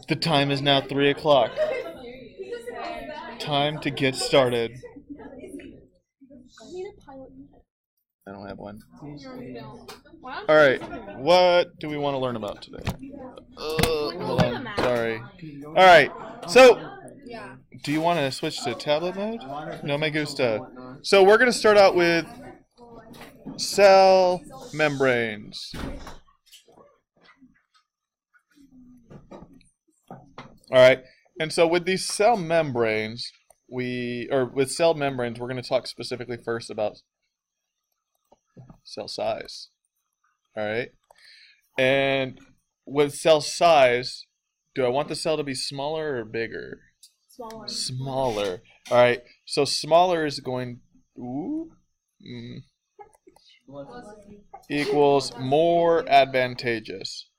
The time is now 3 o'clock. Time to get started. I don't have one. Alright, what do we want to learn about today? Hold on, sorry. Alright, so, do you want to switch to tablet mode? No me gusta. So we're going to start out with cell membranes. Alright, and so with these cell membranes, we're going to talk specifically first about cell size. Alright, and with cell size, do I want the cell to be smaller or bigger? Smaller. Smaller. Alright, so smaller is going equals more advantageous.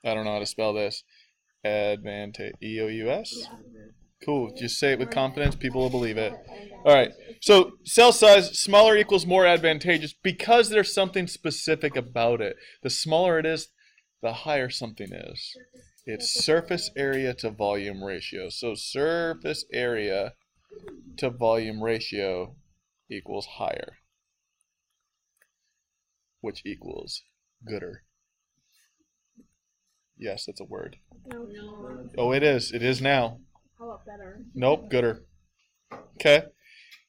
I don't know how to spell this. EOUS? Yeah. Cool. Just say it with confidence. People will believe it. All right. So cell size, smaller equals more advantageous because there's something specific about it. The smaller it is, the higher something is. It's surface area to volume ratio. So surface area to volume ratio equals higher, which equals gooder. Yes, that's a word. No. Oh, it is. It is now. How about better? Nope, gooder. Okay.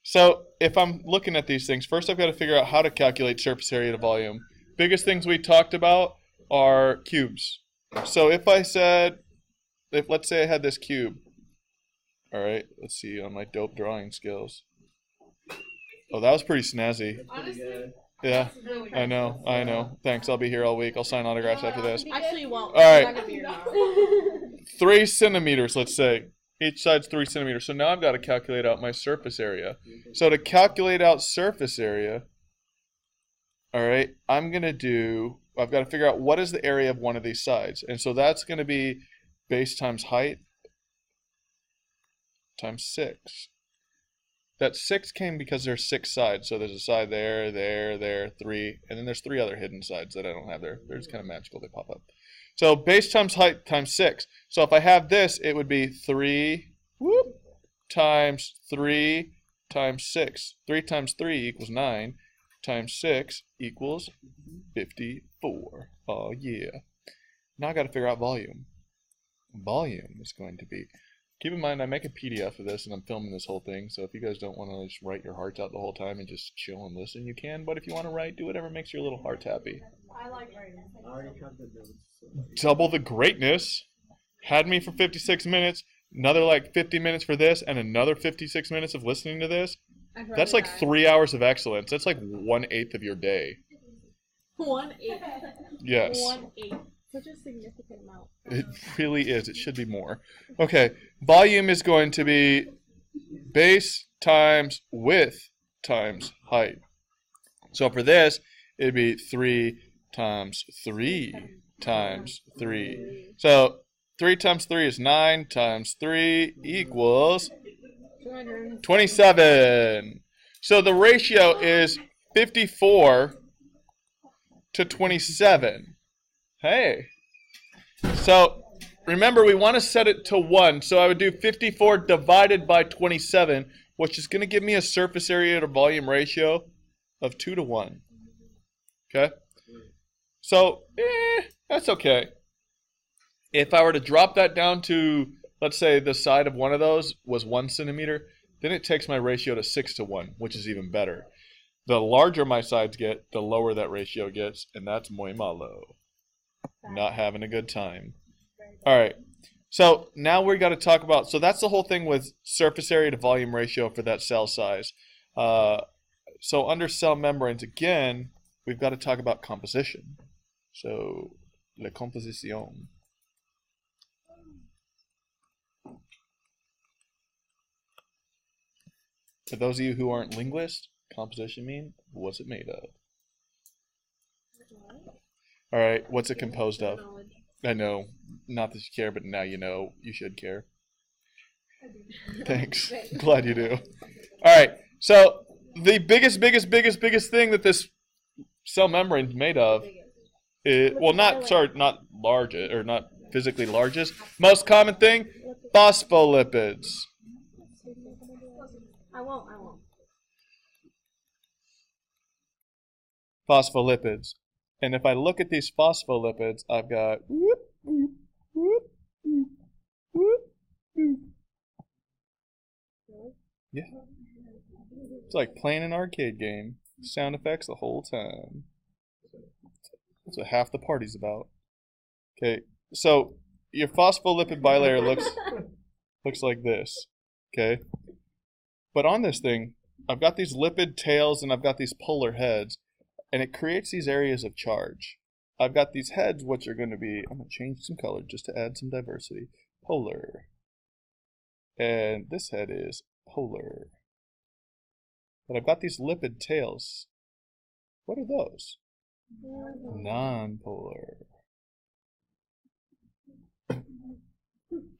So if I'm looking at these things, first I've got to figure out how to calculate surface area to volume. Biggest things we talked about are cubes. So if let's say I had this cube. All right, let's see on my dope drawing skills. Oh, that was pretty snazzy. Honestly, Yeah, I know. Thanks, I'll be here all week. I'll sign autographs after this. actually, you won't. All right. You're not gonna be here tomorrow. 3 centimeters, let's say. Each side's 3 centimeters. So now I've got to calculate out my surface area. So to calculate out surface area, all right, I've got to figure out what is the area of one of these sides. And so that's going to be base times height times 6. That 6 came because there's 6 sides. So there's a side there, 3, and then there's 3 other hidden sides that I don't have there. They're just kind of magical. They pop up. So base times height times 6. So if I have this, it would be 3 times 3 times 6. 3 times 3 equals 9 times 6 equals 54. Oh, yeah. Now I got to figure out volume. Volume is going to be... Keep in mind, I make a PDF of this, and I'm filming this whole thing, so if you guys don't want to just write your hearts out the whole time and just chill and listen, you can. But if you want to write, do whatever makes your little hearts happy. I like writing. Double the greatness. Had me for 56 minutes, another like 50 minutes for this, and another 56 minutes of listening to this. That's like 3 hours of excellence. That's like 1/8 of your day. 1/8. Yes. 1/8. Such a significant amount. It really is. It should be more. Okay. Volume is going to be base times width times height. So for this, it'd be 3 times 3 times 3. So 3 times 3 is 9 times 3 equals 27. So the ratio is 54 to 27. Hey. So remember, we want to set it to 1. So I would do 54 divided by 27, which is going to give me a surface area to volume ratio of 2 to 1. Okay? So, that's okay. If I were to drop that down to, let's say the side of one of those was 1 centimeter, then it takes my ratio to 6 to 1, which is even better. The larger my sides get, the lower that ratio gets, and that's muy malo. Not having a good time. All right. So now we got to talk about, so that's the whole thing with surface area to volume ratio for that cell size. So under cell membranes, again, we've got to talk about composition. So, la composition. For those of you who aren't linguists, composition mean, what's it made of? All right, what's it composed of? I know, not that you care, but now you know. You should care. Thanks. Glad you do. All right, so the biggest thing that this cell membrane is made of well, not largest, or not physically largest. Most common thing, phospholipids. I won't. Phospholipids. And if I look at these phospholipids, I've got yeah. It's like playing an arcade game. Sound effects the whole time. That's what half the party's about. Okay, so your phospholipid bilayer looks like this. Okay, but on this thing, I've got these lipid tails and I've got these polar heads, and it creates these areas of charge. I've got these heads, which are going to be, I'm going to change some color just to add some diversity. Polar. And this head is polar. But I've got these lipid tails. What are those? Non-polar.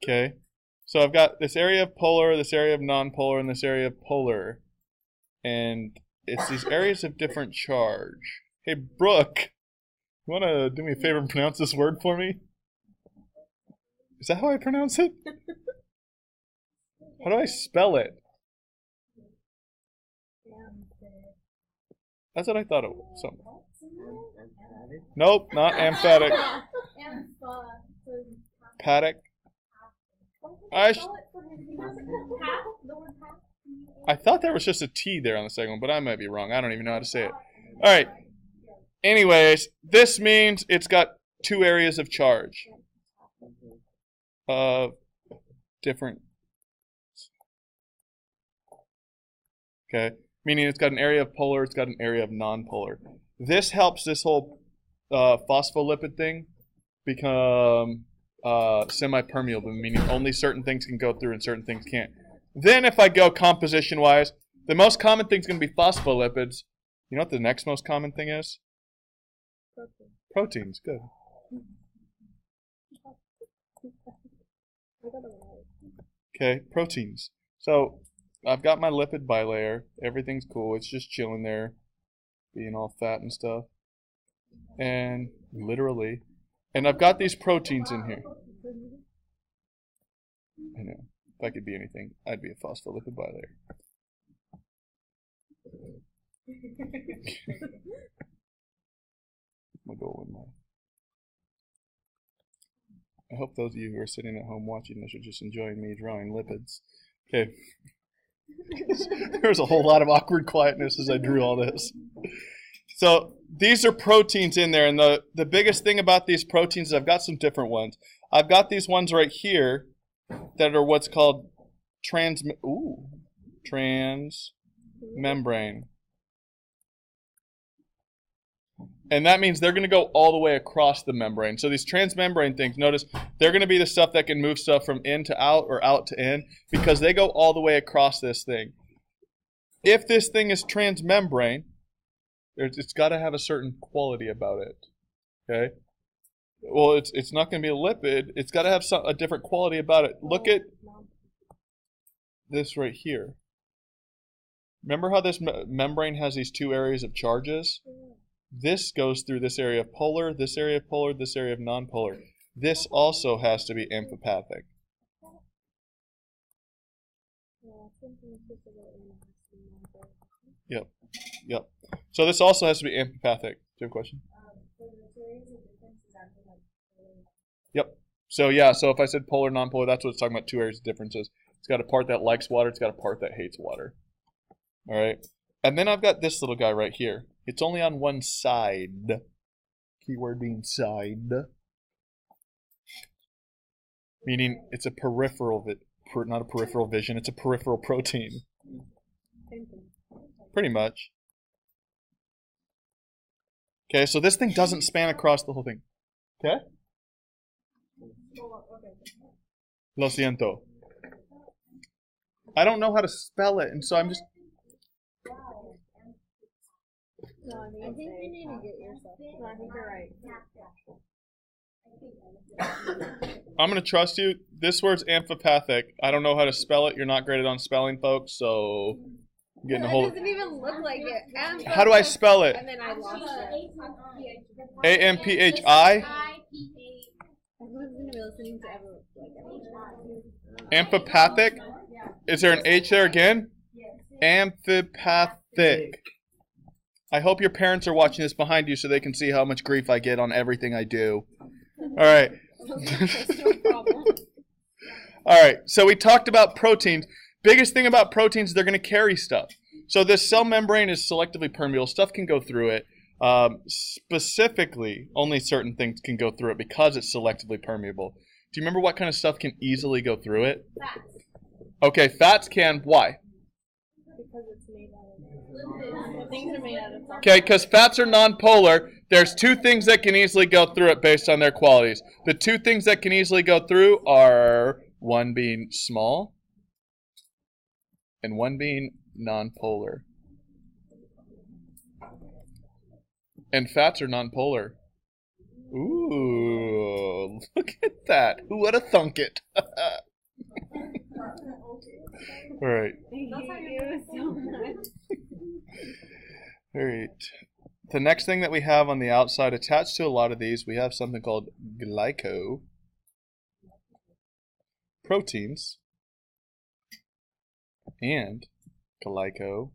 Okay. So I've got this area of polar, this area of non-polar, and this area of polar. And it's these areas of different charge. Hey, Brooke, you want to do me a favor and pronounce this word for me? Is that how I pronounce it? How do I spell it? That's what I thought it was. So. Nope, not emphatic. Paddock. I thought there was just a T there on the second one, but I might be wrong. I don't even know how to say it. All right. Anyways, this means it's got two areas of charge. Different. Okay. Meaning it's got an area of polar, it's got an area of non-polar. This helps this whole phospholipid thing become semi-permeable, meaning only certain things can go through and certain things can't. Then if I go composition-wise, the most common thing is going to be phospholipids. You know what the next most common thing is? Proteins. Good. Okay, proteins. So I've got my lipid bilayer. Everything's cool. It's just chilling there, being all fat and stuff. And literally. And I've got these proteins in here. I know. If I could be anything, I'd be a phospholipid bilayer. I'm gonna go with my. I hope those of you who are sitting at home watching this are just enjoying me drawing lipids. Okay. There's a whole lot of awkward quietness as I drew all this. So these are proteins in there, and the biggest thing about these proteins is I've got some different ones. I've got these ones right here that are what's called transmembrane. And that means they're going to go all the way across the membrane. So these transmembrane things, notice, they're going to be the stuff that can move stuff from in to out or out to in because they go all the way across this thing. If this thing is transmembrane, it's got to have a certain quality about it. Okay? Well, it's not going to be a lipid. It's got to have a different quality about it. Look at this right here. Remember how this membrane has these two areas of charges? This goes through this area of polar, this area of polar, this area of nonpolar. This also has to be amphipathic. Yep. So this also has to be amphipathic. Do you have a question? Yep. So yeah, so if I said polar, nonpolar, that's what it's talking about, two areas of differences. It's got a part that likes water, it's got a part that hates water. All right. And then I've got this little guy right here. It's only on one side. Keyword being side. Meaning it's a peripheral, not a peripheral vision, it's a peripheral protein. Pretty much. Okay, so this thing doesn't span across the whole thing. Okay? Lo siento. I don't know how to spell it, and so I'm just... No, I think you need to get yourself. No, I think you're right. I'm going to trust you. This word's amphipathic. I don't know how to spell it. You're not graded on spelling, folks, so I'm getting a It hold. doesn't even look like it. How do I spell it? And then I lost it. AMPHI. I wasn't even listening to everyone. Amphipathic. Is there an H there again? Amphipathic. I hope your parents are watching this behind you so they can see how much grief I get on everything I do. All right. All right. So we talked about proteins. Biggest thing about proteins, they're going to carry stuff. So this cell membrane is selectively permeable. Stuff can go through it. Specifically, only certain things can go through it because it's selectively permeable. Do you remember what kind of stuff can easily go through it? Fats. Okay, fats can. Why? Because it's made out of things are made out of fats. Okay, because fats are nonpolar. There's two things that can easily go through it based on their qualities. The two things that can easily go through are one being small and one being nonpolar. And fats are nonpolar. Ooh, look at that. Who would have thunk it? All right. All right. The next thing that we have on the outside attached to a lot of these, we have something called glycoproteins and glycolipids.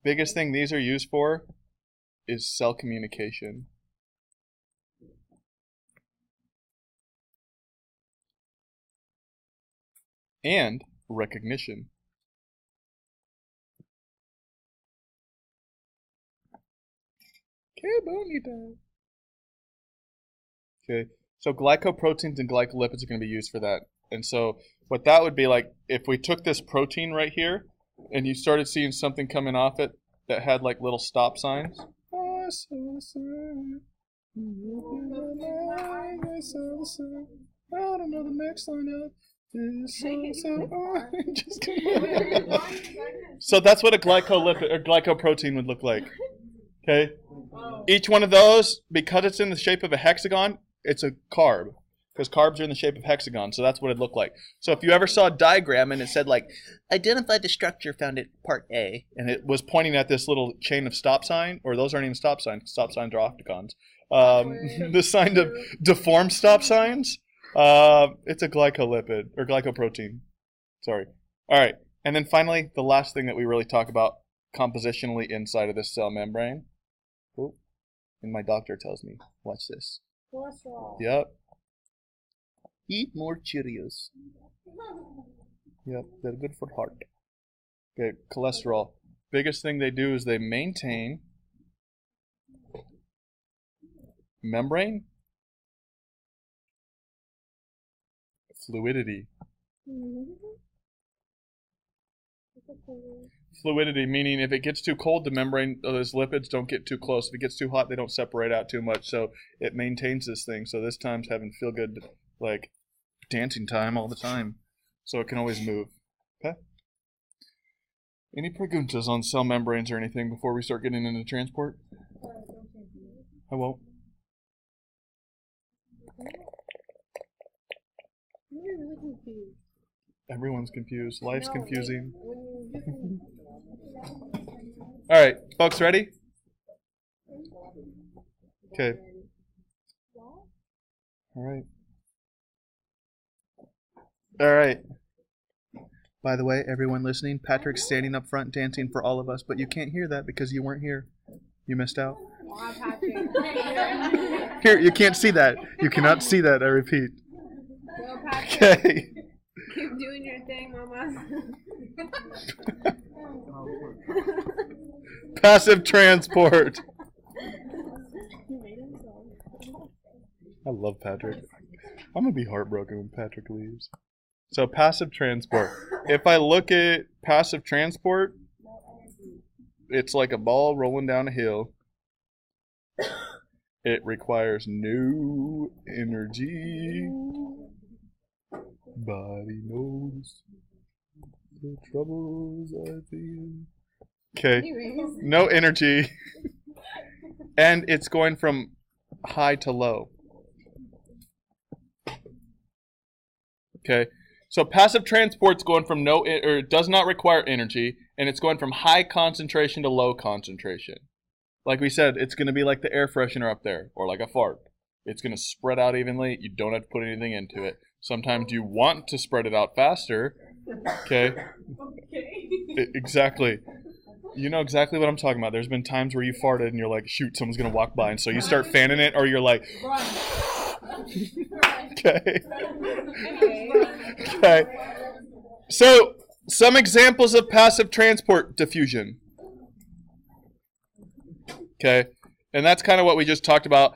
Biggest thing these are used for is cell communication. And recognition. Okay, so glycoproteins and glycolipids are going to be used for that. And so what that would be like, if we took this protein right here, and you started seeing something coming off it that had like little stop signs. I don't know the next line up. So that's what a glycolipid or glycoprotein would look like. Okay? Each one of those, because it's in the shape of a hexagon, it's a carb. Because carbs are in the shape of hexagons, so that's what it looked like. So if you ever saw a diagram and it said like, identify the structure found at part A, and it was pointing at this little chain of stop sign, or those aren't even stop signs, stop signs are octagons. The sign of deformed stop signs, it's a glycolipid, or glycoprotein. Sorry. All right, and then finally, the last thing that we really talk about compositionally inside of this cell membrane. Oh, and my doctor tells me, watch this. Cholesterol. Yep. Eat more Cheerios. Yep, they're good for heart. Okay, cholesterol. Biggest thing they do is they maintain membrane fluidity. Fluidity meaning if it gets too cold, the membrane, those lipids don't get too close. If it gets too hot, they don't separate out too much. So it maintains this thing. So this time's having feel good, like dancing time all the time. So it can always move. Okay? Any preguntas on cell membranes or anything before we start getting into transport? I won't. You're really confused. Everyone's confused. Life's No, confusing. like, All right, folks, ready? Okay. All right. All right. By the way, everyone listening, Patrick's standing up front dancing for all of us, but you can't hear that because you weren't here. You missed out. Wow, Patrick. Here, you can't see that. You cannot see that, I repeat. Go, Patrick. Okay. Keep doing your thing, Mama. Passive transport. I love Patrick. I'm going to be heartbroken when Patrick leaves. So passive transport. If I look at passive transport, it's like a ball rolling down a hill. It requires no energy. Body knows the troubles I feel. Okay. Anyways. No energy. And it's going from high to low. Okay. So passive transport's going from or it does not require energy, and it's going from high concentration to low concentration. Like we said, it's going to be like the air freshener up there, or like a fart. It's going to spread out evenly. You don't have to put anything into it. Sometimes you want to spread it out faster. Okay? Exactly. You know exactly what I'm talking about. There's been times where you farted and you're like, shoot, someone's going to walk by. And so you start fanning it, or you're like, okay. Okay. So, some examples of passive transport diffusion. Okay. And that's kind of what we just talked about.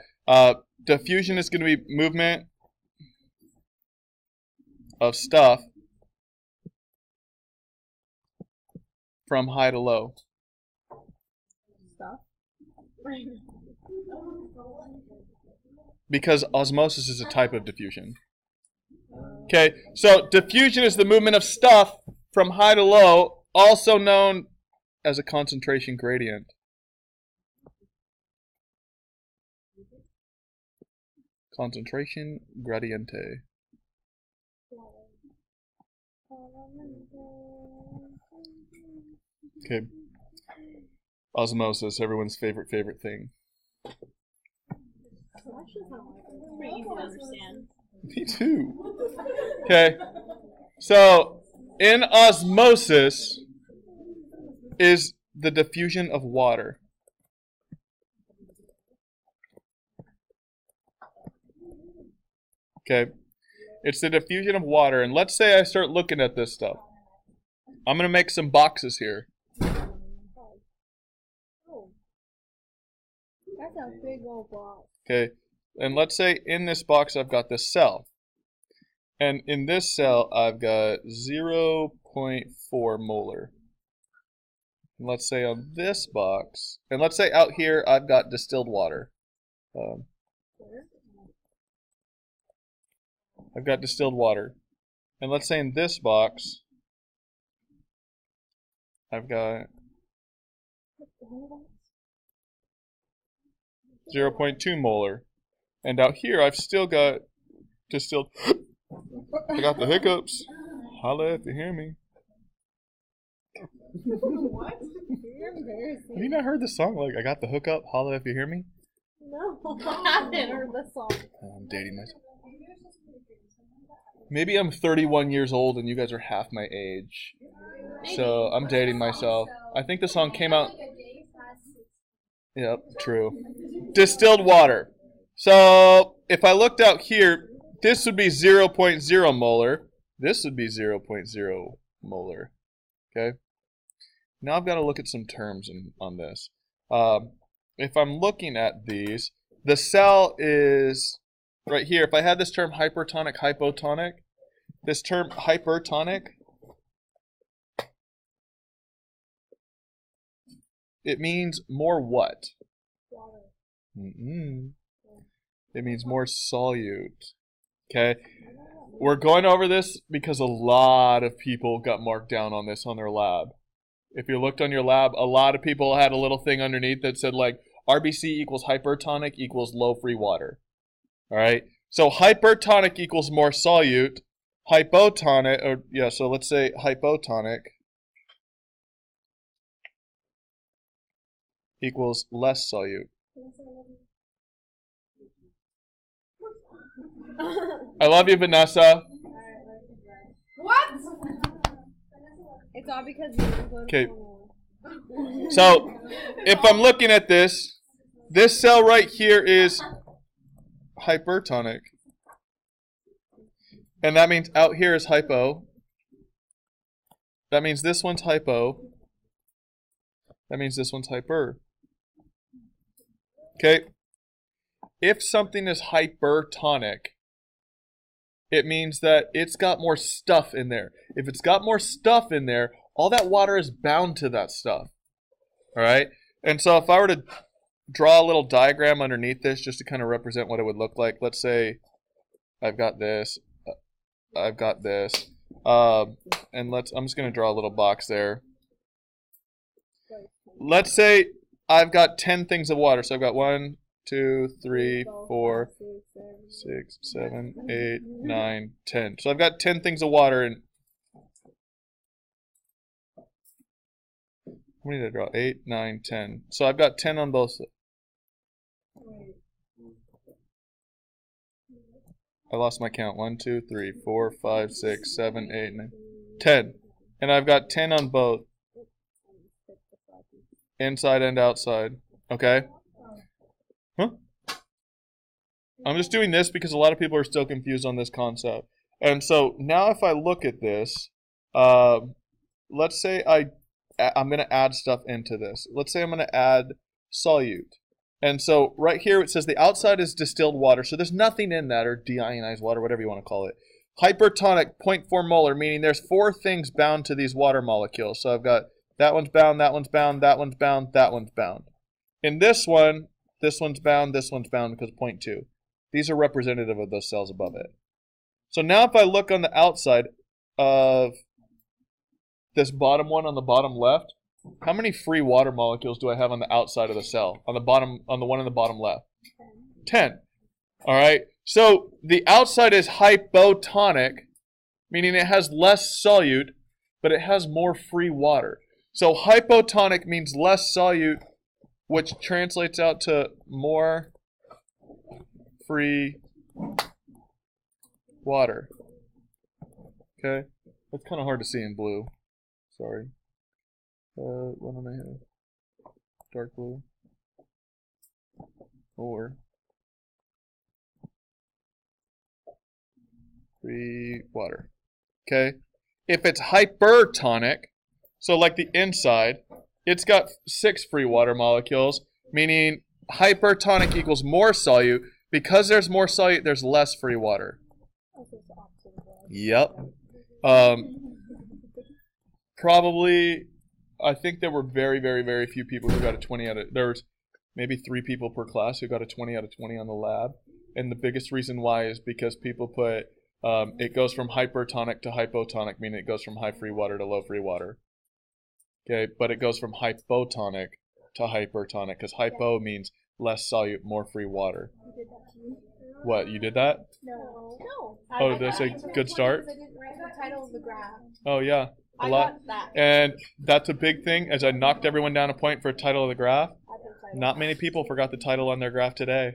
Diffusion is going to be movement of stuff from high to low. Stuff? Because osmosis is a type of diffusion. Okay, so diffusion is the movement of stuff from high to low, also known as a concentration gradient. Concentration gradiente. Okay. Osmosis, everyone's favorite thing. Pretty easy to understand. Me too. Okay. So, in osmosis is the diffusion of water. Okay. It's the diffusion of water. And let's say I start looking at this stuff. I'm going to make some boxes here. Oh. That's a big old box. Okay. And let's say in this box I've got this cell. And in this cell I've got 0.4 molar. And let's say on this box, and let's say out here I've got distilled water. I've got distilled water. And let's say in this box I've got 0.2 molar. And out here I've still got distilled. I got the hiccups. Holla if you hear me. What? You're embarrassing. Have you not heard the song? Like, I got the hookup. Holla if you hear me. No, I haven't heard the song. I'm dating myself. Maybe I'm 31 years old and you guys are half my age. So I'm dating myself. I think the song came out. Yep, true. Distilled water. So if I looked out here, this would be 0.0 molar. This would be 0.0 molar. Okay. Now I've got to look at some terms on this. If I'm looking at these, the cell is right here. If I had this term hypertonic, hypotonic, this term hypertonic, it means more what? It means more solute. Okay? We're going over this because a lot of people got marked down on this on their lab. If you looked on your lab, a lot of people had a little thing underneath that said like RBC equals hypertonic equals low free water. All right? So hypertonic equals more solute. Hypotonic, or yeah, so let's say hypotonic equals less solute. I love you, Vanessa. What? It's all because you didn't go to Okay. school. So if I'm looking at this cell right here is hypertonic. And that means out here is hypo. That means this one's hypo. That means this one's hyper. Okay? If something is hypertonic, it means that it's got more stuff in there. If it's got more stuff in there, all that water is bound to that stuff. All right? And so if I were to draw a little diagram underneath this just to kind of represent what it would look like, let's say I've got this, I've got this, and I'm just going to draw a little box there. Let's say I've got 10 things of water. So I've got 1, 2, 3, 4, 6, 7, 8, 9, 10. So I've got 10 things of water in. How many did I draw? 8, 9, 10. So I've got 10 on both. I lost my count. 1, 2, 3, 4, 5, 6, 7, 8, 9, 10. And I've got 10 on both. Inside and outside. Okay? Huh? I'm just doing this because a lot of people are still confused on this concept. And so now if I look at this, let's say I'm going to add stuff into this. Let's say I'm going to add solute. And so right here it says the outside is distilled water. So there's nothing in that, or deionized water, whatever you want to call it. Hypertonic, 0.4 molar, meaning there's 4 things bound to these water molecules. So I've got that one's bound, that one's bound, that one's bound, that one's bound. In this one's bound because 0.2. These are representative of those cells above it. So now if I look on the outside of this bottom one on the bottom left, how many free water molecules do I have on the outside of the cell? On the one on the bottom left? 10. All right. So the outside is hypotonic, meaning it has less solute, but it has more free water. So hypotonic means less solute, which translates out to more free water. Okay? That's kind of hard to see in blue. Sorry. What do I have? Dark blue. Or free water. Okay? If it's hypertonic, so like the inside, it's got 6 free water molecules, meaning hypertonic equals more solute. Because there's more solute, there's less free water. Yep. Probably, I think there were very, very, very few people who got a 20 out of, there was maybe 3 people per class who got a 20 out of 20 on the lab. And the biggest reason why is because people put, it goes from hypertonic to hypotonic, meaning it goes from high free water to low free water. Okay, but it goes from hypotonic to hypertonic, because hypo means less solute, more free water. What, you did that? No. Oh, did I say good start? I didn't write the title of the graph. Oh, yeah. A lot. That. And that's a big thing, as I knocked everyone down a point for title of the graph. Not many people forgot the title on their graph today.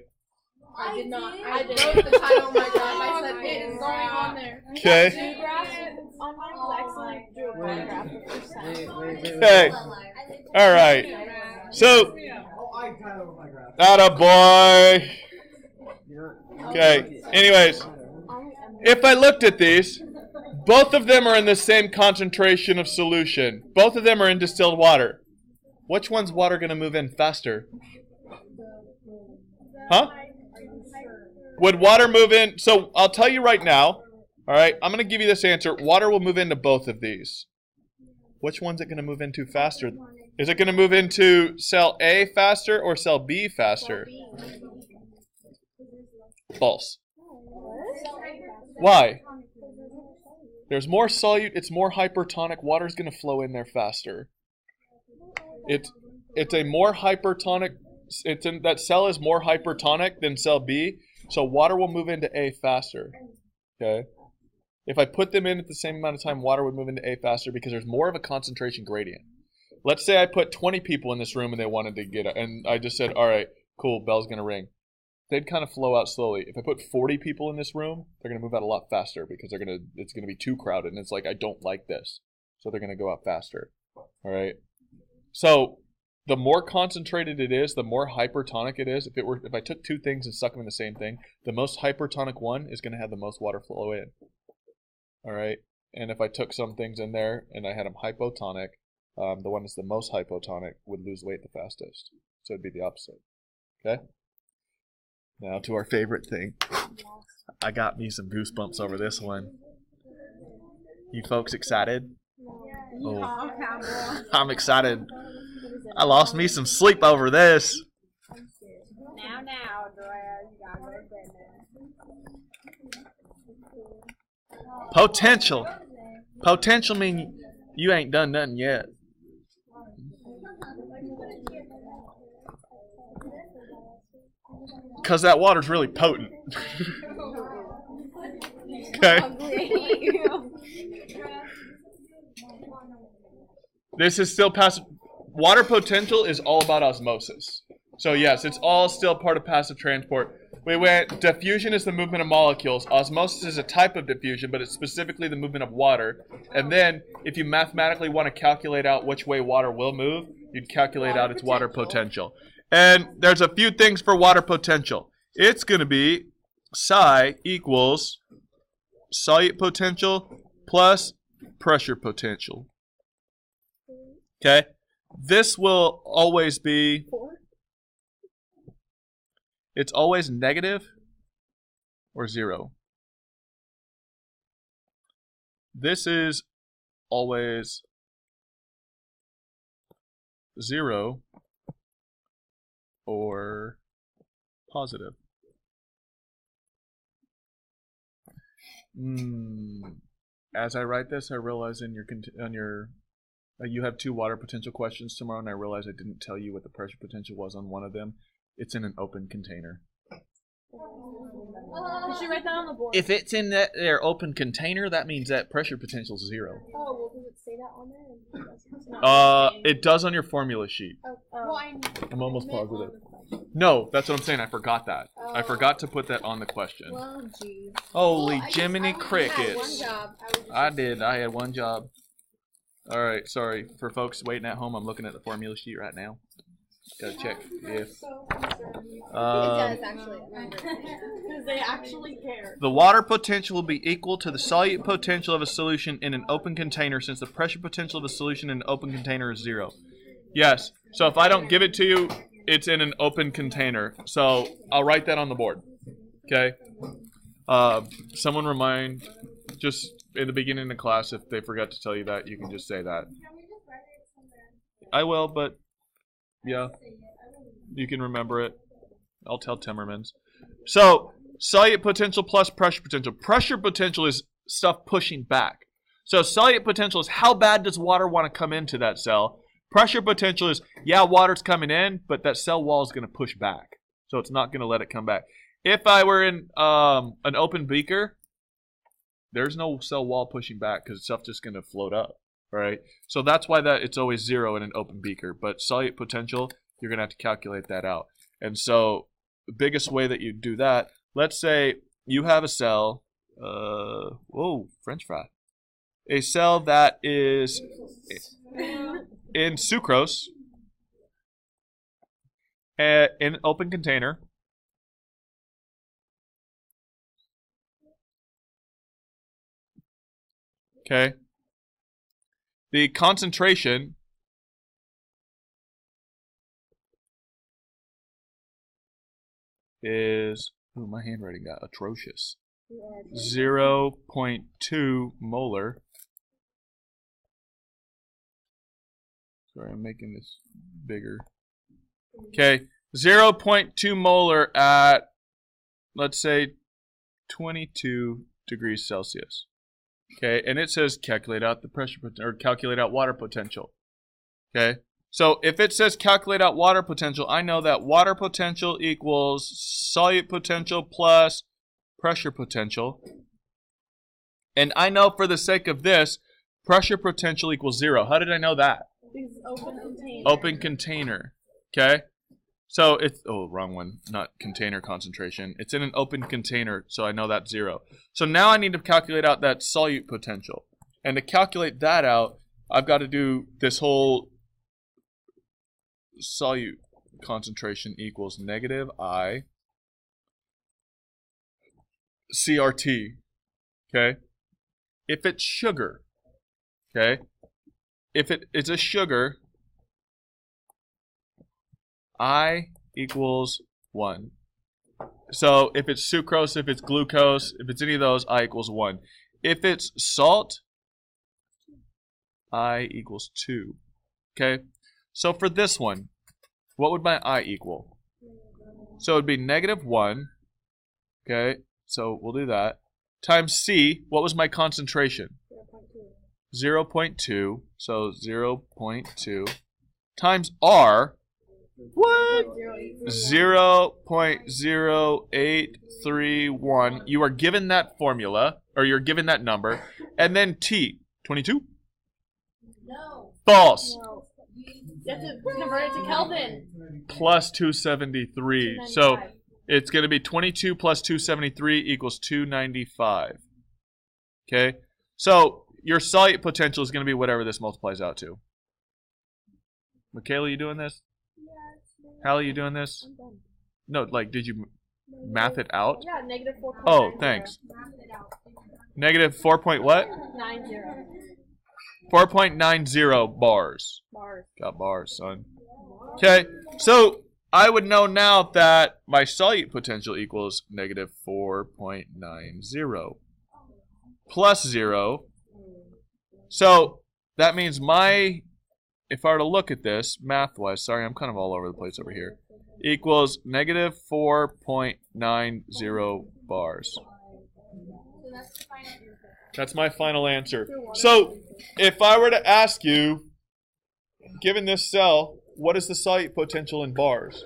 I did not. I wrote the title of my graph. I said it is going on there. Okay. Two graphs on mine was excellent. Drew a line graph the first time. Okay. All right. So, attaboy. Okay. Anyways, if I looked at these, both of them are in the same concentration of solution. Both of them are in distilled water. Which one's water going to move in faster? Huh? Would water move in? So I'll tell you right now. All right, I'm going to give you this answer. Water will move into both of these. Which one's it going to move into faster? Is it going to move into cell A faster or cell B faster? False. Why? There's more solute. It's more hypertonic. Water's going to flow in there faster. It's a more hypertonic. That cell is more hypertonic than cell B, so water will move into A faster. Okay. If I put them in at the same amount of time, water would move into A faster because there's more of a concentration gradient. Let's say I put 20 people in this room and they wanted to get it, and I just said, all right, cool, bell's going to ring. They'd kind of flow out slowly. If I put 40 people in this room, they're going to move out a lot faster because it's going to be too crowded, and it's like, I don't like this. So they're going to go out faster. All right. So the more concentrated it is, the more hypertonic it is. If I took 2 things and stuck them in the same thing, the most hypertonic one is going to have the most water flow in. All right, and if I took some things in there and I had them hypotonic, the one that's the most hypotonic would lose weight the fastest. So it'd be the opposite. Okay. Now to our favorite thing. I got me some goosebumps over this one. You folks excited? Oh, I'm excited. I lost me some sleep over this. Now, Drea, you gotta go to bed now. Potential. Potential mean you ain't done nothing yet. Because that water's really potent. Okay. This is still passive. Water potential is all about osmosis. So yes, it's all still part of passive transport. We went, diffusion is the movement of molecules. Osmosis is a type of diffusion, but it's specifically the movement of water. And then, if you mathematically want to calculate out which way water will move, you'd calculate out its water potential. And there's a few things for water potential. It's going to be psi equals solute potential plus pressure potential. Okay? This will always be, it's always negative or 0. This is always 0 or positive. As I write this, I realize you have 2 water potential questions tomorrow, and I realize I didn't tell you what the pressure potential was on one of them. It's in an open container. You should write that on the board. If it's in their open container, that means that pressure potential is 0. Oh, well, does it say that on there? It does on your formula sheet. Well, I'm almost positive. No, that's what I'm saying. I forgot that. I forgot to put that on the question. Well, geez. Holy Jiminy I Crickets. had one job. I did. I had one job. All right. Sorry. For folks waiting at home, I'm looking at the formula sheet right now. Gotta check if. It does, actually. Because they actually care. The water potential will be equal to the solute potential of a solution in an open container, since the pressure potential of a solution in an open container is 0. Yes. So if I don't give it to you, it's in an open container. So I'll write that on the board. Okay? Someone remind, just in the beginning of class, if they forgot to tell you that, you can just say that. I will, but yeah, you can remember it. I'll tell Timmermans. So, solute potential plus pressure potential. Pressure potential is stuff pushing back. So, solute potential is how bad does water want to come into that cell. Pressure potential is, yeah, water's coming in, but that cell wall is going to push back. So it's not going to let it come back. If I were in an open beaker, there's no cell wall pushing back because stuff's just going to float up, right? So that's why it's always 0 in an open beaker. But solute potential, you're going to have to calculate that out. And so the biggest way that you do that, let's say you have a cell, French fry. A cell that is in sucrose, in an open container. Okay. The concentration is, my handwriting got atrocious. 0.2 molar. Sorry, I'm making this bigger. Okay, 0.2 molar at, let's say, 22 degrees Celsius. Okay, and it says calculate out the pressure or calculate out water potential. Okay, so if it says calculate out water potential, I know that water potential equals solute potential plus pressure potential. And I know for the sake of this, pressure potential equals 0. How did I know that? Open container. Open container. Okay? So it's, wrong one. Not container concentration. It's in an open container, so I know that's 0. So now I need to calculate out that solute potential. And to calculate that out, I've got to do this whole solute concentration equals negative I CRT. Okay? If it's sugar, okay? If it's a sugar, I equals 1. So if it's sucrose, if it's glucose, if it's any of those, I equals 1. If it's salt, I equals 2. Okay? So for this one, what would my I equal? So it would be negative 1. Okay? So we'll do that. Times C, what was my concentration? 0.2. So 0.2 times R, What? 0.0831. You are given that formula, or you're given that number, and then T. 22? No. False. No. You have to convert it to Kelvin. Plus 273. So it's going to be 22 plus 273 equals 295. Okay? So your solute potential is going to be whatever this multiplies out to. Michaela, you doing this? Hallie, you doing this? I'm done. No, like, did you math it out? Yeah, negative 4.90. Oh, thanks. Negative 4 point what? 90. 4.90 bars. Bars. Got bars, son. Okay, so I would know now that my solute potential equals negative 4.90 plus 0. So that means if I were to look at this math-wise, sorry, I'm kind of all over the place over here, equals negative 4.90 bars. That's my final answer. So if I were to ask you, given this cell, what is the solute potential in bars?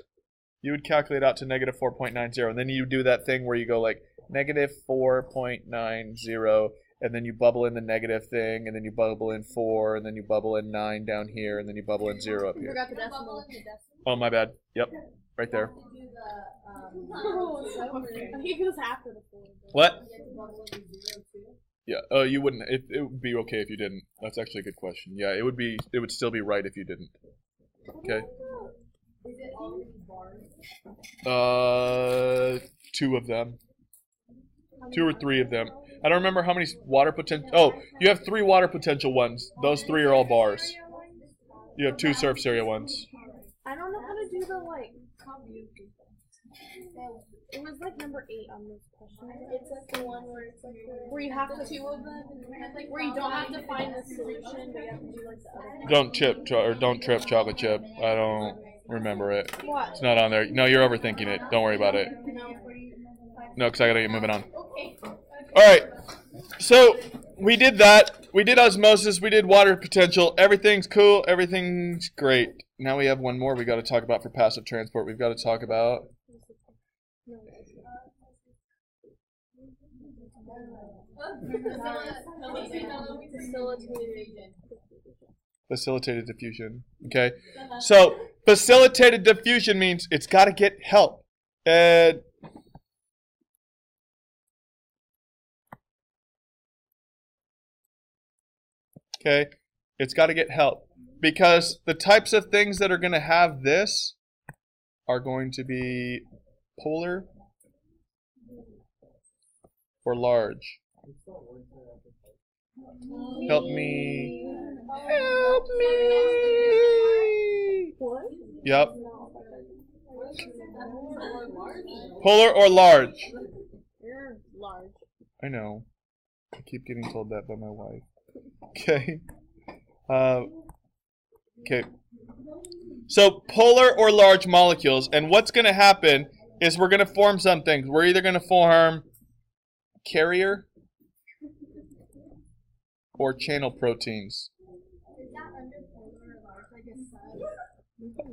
You would calculate out to negative 4.90, and then you do that thing where you go like negative 4.90, and then you bubble in the negative thing, and then you bubble in 4, and then you bubble in 9 down here, and then you bubble in 0 up You here. forgot the decimal. Oh, my bad. Yep, right there. I think it was after the 4. What? Yeah, you wouldn't. It would be okay if you didn't. That's actually a good question. Yeah, it would be. It would still be right if you didn't. Okay. Two of them. 2 or 3 of them. I don't remember how many water potential. Oh, you have 3 water potential ones. Those 3 are all bars. You have 2 surface area ones. I don't know how to do the like. It was like number 8 on this question. It's like the one where it's like where you have to 2 of them, where you don't have to find the solution, but you have to do like the other. Don't trip chocolate chip. I don't remember it. What? It's not on there. No, you're overthinking it. Don't worry about it. No, because I gotta get moving on. All right. So we did that. We did osmosis. We did water potential. Everything's cool. Everything's great. Now we have one more we got to talk about for passive transport. We've got to talk about. Facilitated diffusion. Okay. So facilitated diffusion means it's got to get help. And okay, it's got to get help because the types of things that are going to have this are going to be polar or large. Help me. Help me. What? Yep. Polar or large? You're large. I know. I keep getting told that by my wife. Okay. Okay. So polar or large molecules, and what's going to happen is we're going to form some things. We're either going to form carrier or channel proteins.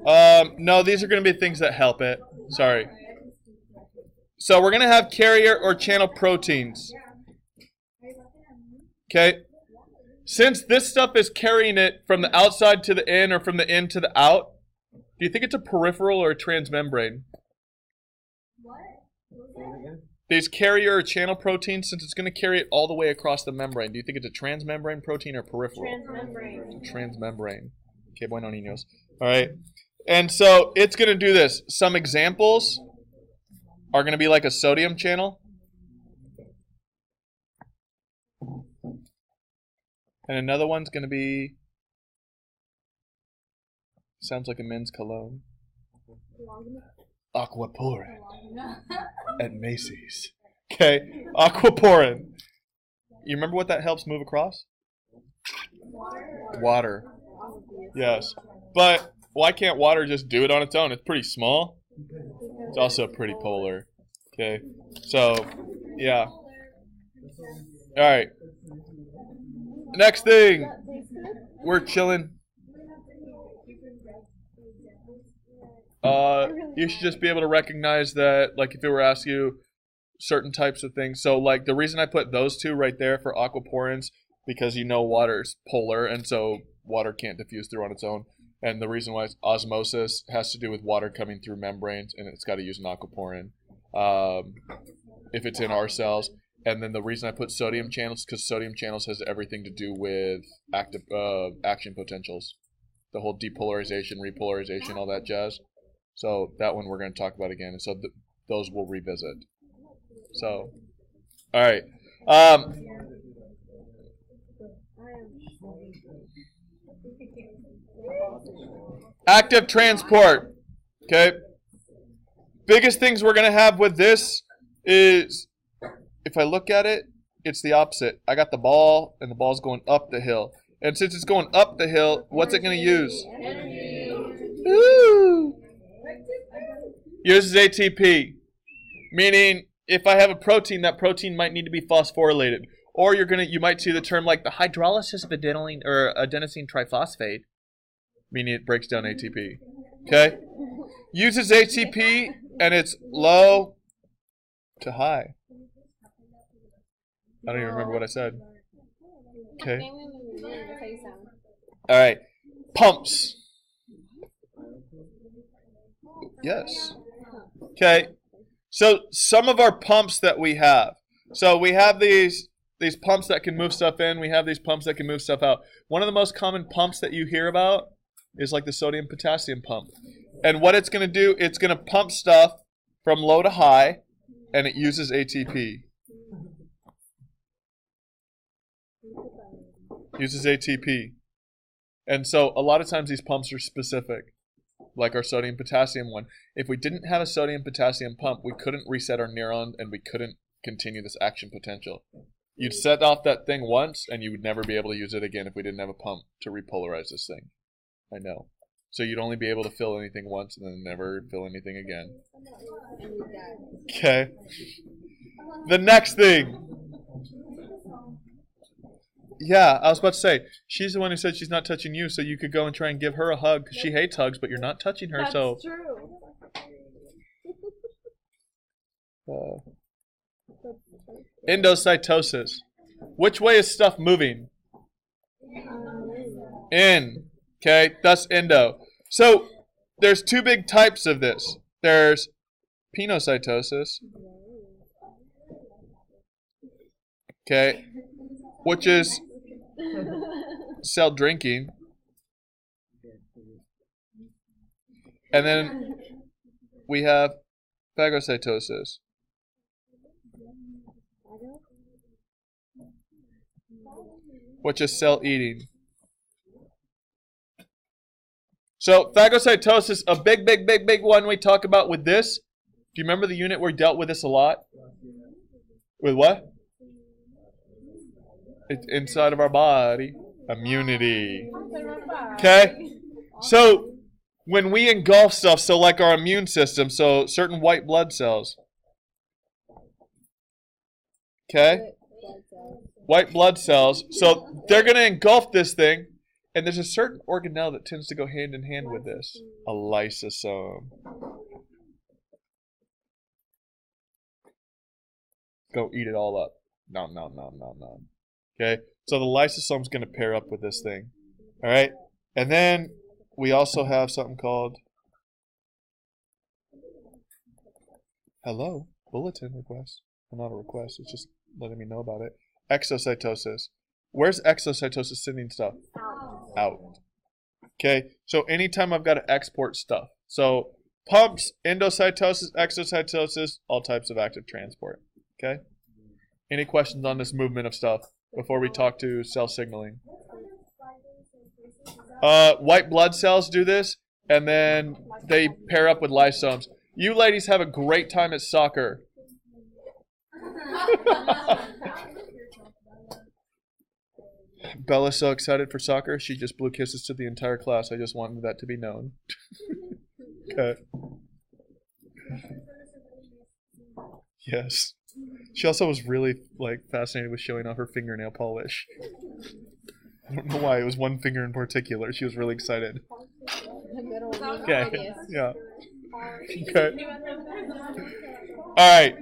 No, these are going to be things that help it. Sorry. So we're going to have carrier or channel proteins. Okay. Since this stuff is carrying it from the outside to the in or from the in to the out, do you think it's a peripheral or a transmembrane? These carrier or channel proteins, since it's going to carry it all the way across the membrane, do you think it's a transmembrane protein or peripheral? Transmembrane. Transmembrane. Okay, bueno niños. All right. And so it's going to do this. Some examples are going to be like a sodium channel. And another one's going to be, sounds like a men's cologne. Aquaporin at Macy's. Okay, aquaporin. You remember what that helps move across? Water. Yes. But why can't water just do it on its own? It's pretty small. It's also pretty polar. Okay. So, yeah. All right. Next thing. We're chilling. You should just be able to recognize that, like if it were asked you certain types of things. So like the reason I put those two right there for aquaporins, because you know water's polar, and so water can't diffuse through on its own. And the reason why it's osmosis has to do with water coming through membranes, and it's got to use an aquaporin if it's in our cells. And then the reason I put sodium channels, because sodium channels has everything to do with active action potentials, the whole depolarization, repolarization, all that jazz. So that one we're going to talk about again, and so those we'll revisit. So, all right. Active transport. Okay. Biggest things we're going to have with this is, if I look at it, it's the opposite. I got the ball, and the ball's going up the hill. And since it's going up the hill, what's it going to use? Woo! Uses ATP. Meaning, if I have a protein, that protein might need to be phosphorylated. Or you might see the term like the hydrolysis of adenosine triphosphate, meaning it breaks down ATP. Okay? Uses ATP, and it's low to high. I don't even remember what I said. Okay. All right. Pumps. Yes. Okay. So some of our pumps that we have. So we have these pumps that can move stuff in. We have these pumps that can move stuff out. One of the most common pumps that you hear about is like the sodium-potassium pump. And what it's going to do, it's going to pump stuff from low to high, and it uses ATP. Uses ATP. And so a lot of times these pumps are specific, like our sodium-potassium one. If we didn't have a sodium-potassium pump, we couldn't reset our neuron, and we couldn't continue this action potential. You'd set off that thing once, and you would never be able to use it again if we didn't have a pump to repolarize this thing. I know. So you'd only be able to fill anything once and then never fill anything again. Okay. The next thing. Yeah, I was about to say, she's the one who said she's not touching you, so you could go and try and give her a hug, because she hates hugs, but you're not touching her, so... That's true. Endocytosis. Which way is stuff moving? In. Okay, that's endo. So, there's two big types of this. There's penocytosis. Okay, which is cell drinking. And then we have phagocytosis. Which is cell eating. So phagocytosis, a big one we talk about with this. Do you remember the unit where we dealt with this a lot? With what? It's inside of our body. Immunity. Okay? So when we engulf stuff, so like our immune system, so certain white blood cells. Okay? White blood cells. So they're going to engulf this thing. And there's a certain organelle that tends to go hand in hand with this. A lysosome. Go eat it all up. Nom, nom, nom, nom, nom. Okay? So the lysosome's going to pair up with this thing. Alright? And then we also have something called... Hello? Bulletin request. Well, not a request. It's just letting me know about it. Exocytosis. Where's exocytosis sending stuff? Out. Okay, so anytime I've got to export stuff. So pumps, endocytosis, exocytosis, all types of active transport. Okay? Any questions on this movement of stuff before we talk to cell signaling? White blood cells do this, and then they pair up with lysosomes. You ladies have a great time at soccer. Bella's so excited for soccer, she just blew kisses to the entire class. I just wanted that to be known. Okay. Yes. She also was really fascinated with showing off her fingernail polish. I don't know why. It was one finger in particular. She was really excited. That was Okay. Yeah. Okay. All right.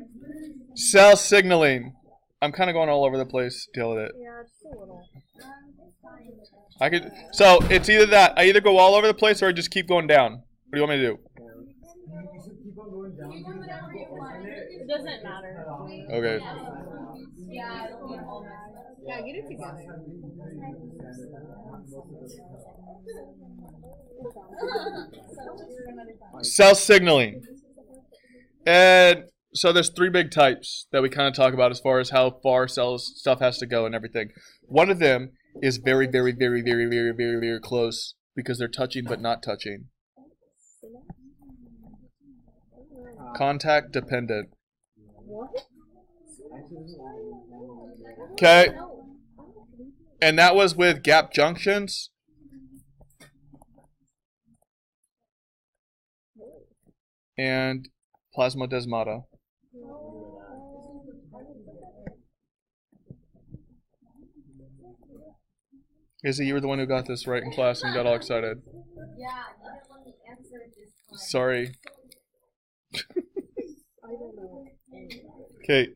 Cell signaling. I'm kind of going all over the place. Deal with it. Yeah, just a little. I could. So it's either that I either go all over the place or I just keep going down. What do you want me to do? It doesn't matter. Okay. Yeah, get it together. Cell signaling. And so there's three big types that we kind of talk about as far as how far cells stuff has to go and everything. One of them is very, very, very, very, very, very, very close because they're touching but not touching. Contact dependent. Okay. And that was with gap junctions. And plasmodesmata. Izzy, you were the one who got this right in class and got all excited. Yeah, you didn't let me answer it this time. Sorry. Okay.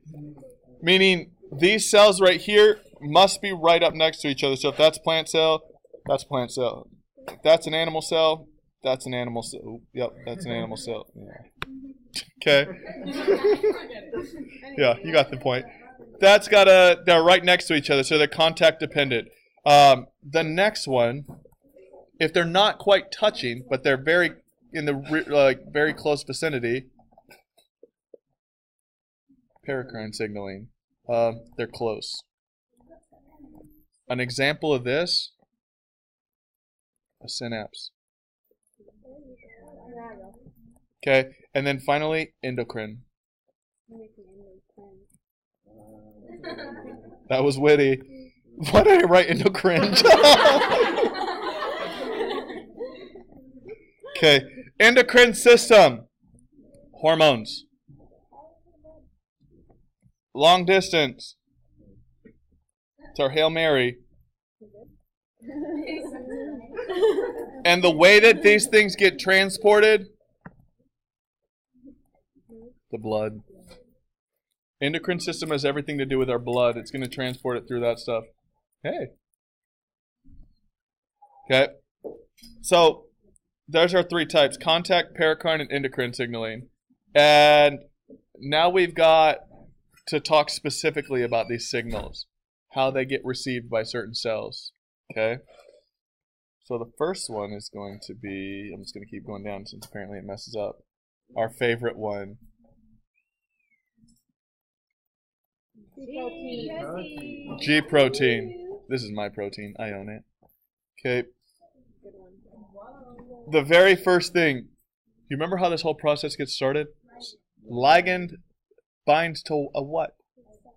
Meaning these cells right here must be right up next to each other. So if that's plant cell, that's plant cell. If that's an animal cell, that's an animal cell. Ooh, yep, that's an animal cell. Yeah. Okay. Yeah, you got the point. They're right next to each other, so they're contact dependent. The next one, if they're not quite touching, but they're very in the very close vicinity, paracrine signaling. They're close. An example of this, a synapse. Okay, and then finally, endocrine. That was witty. Why did I write endocrine? Okay, endocrine system. Hormones. Long distance. It's our Hail Mary. And the way that these things get transported, the blood. Endocrine system has everything to do with our blood. It's going to transport it through that stuff. Hey. Okay. So, there's our three types. Contact, paracrine, and endocrine signaling. And now we've got to talk specifically about these signals. How they get received by certain cells. Okay? So the first one is going to be, I'm just going to keep going down since apparently it messes up. Our favorite one. G protein. This is my protein. I own it. Okay. The very first thing. Do you remember how this whole process gets started? Ligand binds to a what?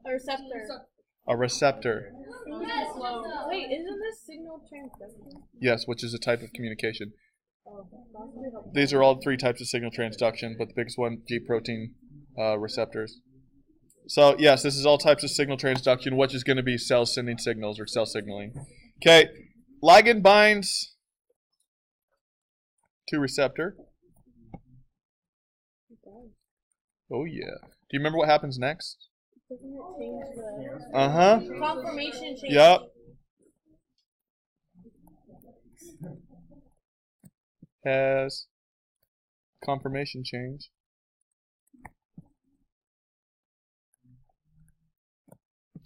A receptor. A receptor. Wait, isn't this signal transduction? Yes, which is a type of communication. These are all three types of signal transduction, but the biggest one, G protein receptors. So, yes, this is all types of signal transduction, which is going to be cell sending signals or cell signaling. Okay, ligand binds to receptor. Oh, yeah. Do you remember what happens next? Doesn't it change the Uh-huh. conformation change? Yep. Has conformation change.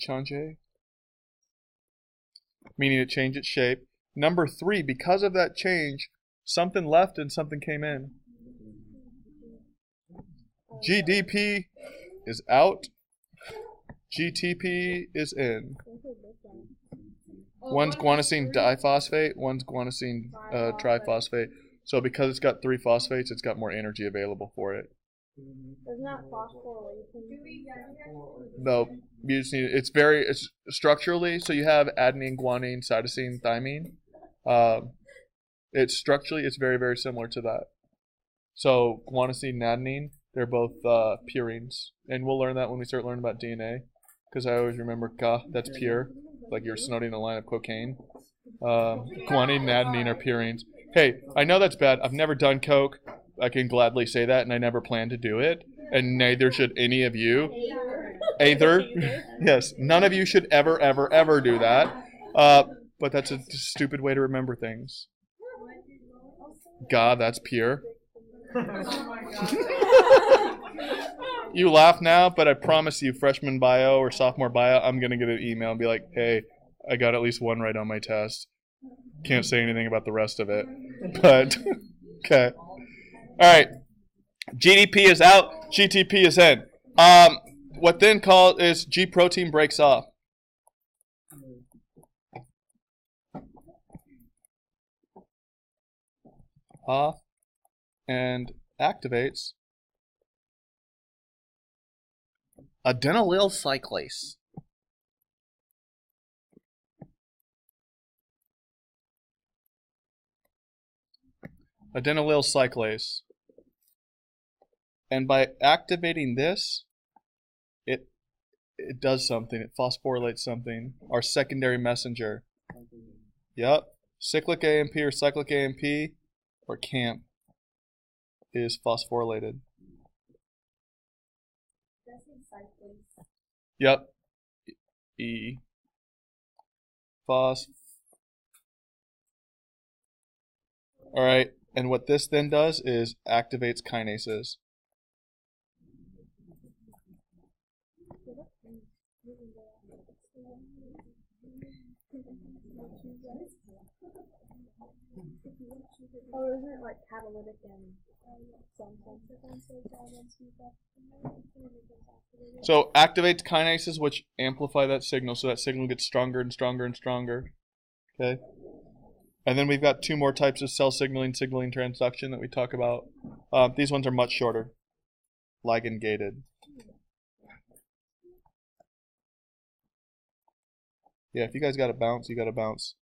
Change. Meaning it changed its shape. Number 3, because of that change, something left and something came in. GDP is out. GTP is in. One's guanosine diphosphate, one's guanosine triphosphate. So because it's got 3 phosphates, it's got more energy available for it. Isn't that phosphorylation? No, you just need it's structurally. So you have adenine, guanine, cytosine, thymine. It's very, very similar to that. So guanosine and adenine, they're both purines, and we'll learn that when we start learning about DNA. Because I always remember, that's pure, like you're snorting a line of cocaine. Guanine and adenine are purines. Hey, I know that's bad. I've never done coke. I can gladly say that, and I never plan to do it. And neither should any of you. Either. Yes, none of you should ever, ever, ever do that. But that's a stupid way to remember things. God, that's pure. You laugh now, but I promise you, freshman bio or sophomore bio, I'm going to get an email and be like, hey, I got at least one right on my test. Can't say anything about the rest of it. But, okay. All right. GDP is out. GTP is in. What then called is G protein breaks off. Off and activates adenylyl cyclase. Adenylyl cyclase. And by activating this, it does something. It phosphorylates something. Our secondary messenger. Yep. Cyclic AMP or cyclic AMP or CAMP is phosphorylated. Yep. E. Phos. All right. And what this then does is activates kinases. Oh, isn't it like catalytic and so activates kinases, which amplify that signal, so that signal gets stronger and stronger and stronger. Okay. And then we've got two more types of cell signaling transduction that we talk about. These ones are much shorter. Ligand gated. Yeah, if you guys got to bounce, you got to bounce.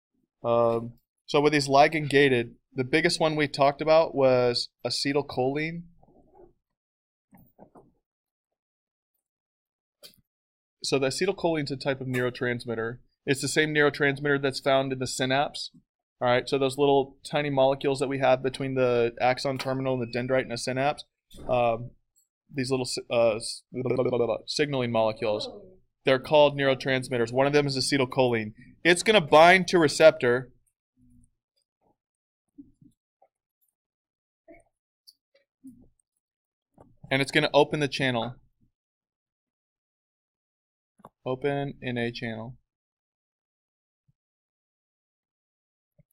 So with these ligand gated, the biggest one we talked about was acetylcholine. So the acetylcholine is a type of neurotransmitter. It's the same neurotransmitter that's found in the synapse. All right, so those little tiny molecules that we have between the axon terminal and the dendrite in a synapse, these little signaling molecules, they're called neurotransmitters. One of them is acetylcholine. It's going to bind to receptor. And it's going to open the channel. Open in a channel.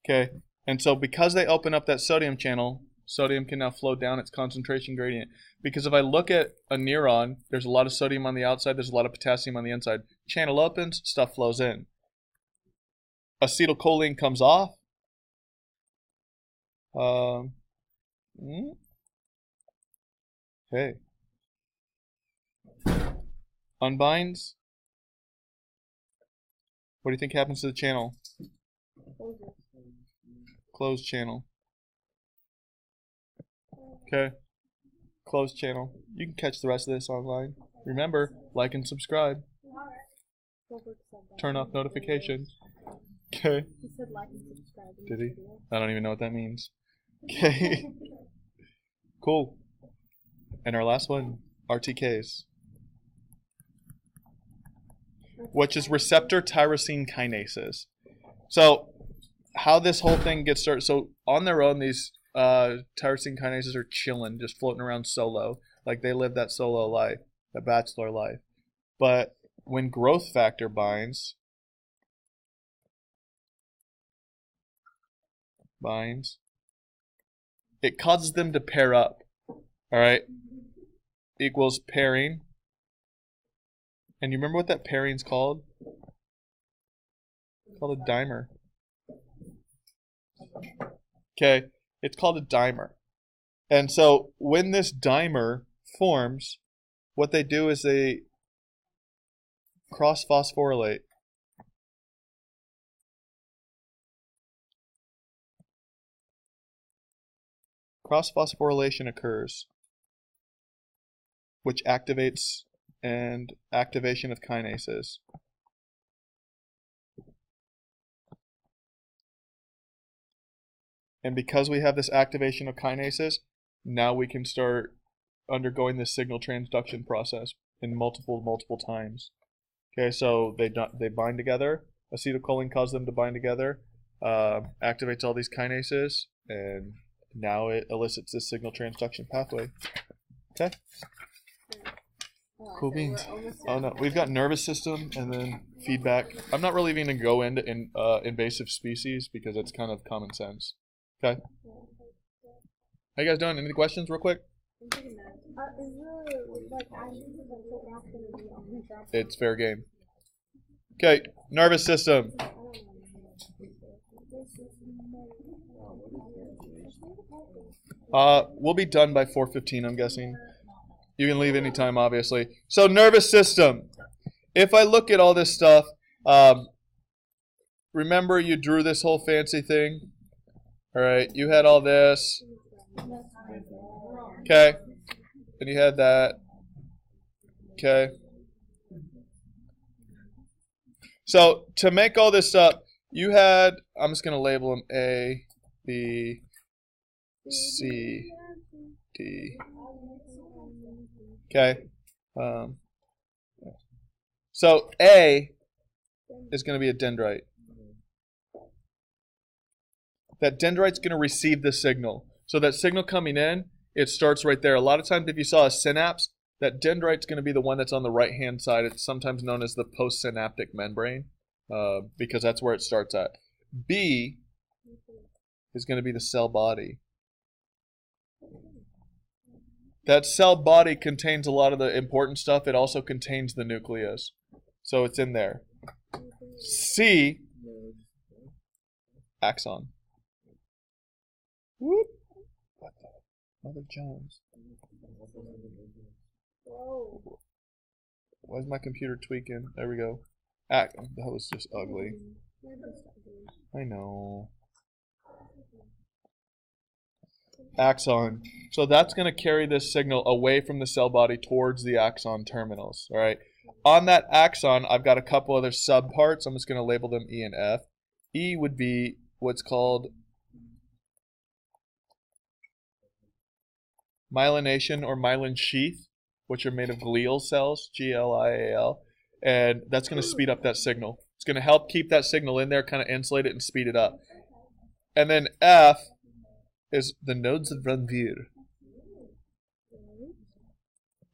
Okay, and so because they open up that sodium channel, sodium can now flow down its concentration gradient. Because if I look at a neuron, there's a lot of sodium on the outside, there's a lot of potassium on the inside. Channel opens, stuff flows in. Acetylcholine comes off. Okay. Unbinds. What do you think happens to the channel? Closed channel. Okay. Closed channel. You can catch the rest of this online. Remember, like and subscribe. Turn off notifications. Okay. He said like and subscribe. Did he? I don't even know what that means. Okay. Cool. And our last one, RTKs. Which is receptor tyrosine kinases. So, how this whole thing gets started. So, on their own, these tyrosine kinases are chilling, just floating around solo. Like they live that solo life, that bachelor life. But when growth factor binds, it causes them to pair up. All right? Equals pairing. And you remember what that pairing's called? It's called a dimer. Okay, it's called a dimer. And so when this dimer forms, what they do is they cross-phosphorylate. Cross-phosphorylation occurs, which activates and activation of kinases. And because we have this activation of kinases, now we can start undergoing this signal transduction process in multiple times. Okay, so they bind together. Acetylcholine causes them to bind together, activates all these kinases, and now it elicits this signal transduction pathway. Okay? Cool beans. Oh no, we've got nervous system and then feedback. I'm not really even going to go into invasive species because it's kind of common sense. Okay? How you guys doing? Any questions real quick? It's fair game. Okay, nervous system. We'll be done by 4:15, I'm guessing. You can leave anytime, obviously. So, nervous system. If I look at all this stuff, remember you drew this whole fancy thing? All right, you had all this. Okay, and you had that. Okay. So, to make all this up, you had, I'm just going to label them A, B, C, D. Okay. So A is going to be a dendrite. That dendrite's going to receive the signal. So that signal coming in, it starts right there. A lot of times if you saw a synapse, that dendrite's going to be the one that's on the right-hand side. It's sometimes known as the postsynaptic membrane because that's where it starts at. B is going to be the cell body. That cell body contains a lot of the important stuff. It also contains the nucleus. So it's in there. C, axon. Whoop. What the? Mother Jones. Why is my computer tweaking? There we go. That was just ugly. I know. Axon. So that's going to carry this signal away from the cell body towards the axon terminals. All right. On that axon, I've got a couple other subparts. I'm just going to label them E and F. E would be what's called myelination or myelin sheath, which are made of glial cells, G-L-I-A-L, and that's going to speed up that signal. It's going to help keep that signal in there, kind of insulate it and speed it up. And then F is the nodes of Ranvier.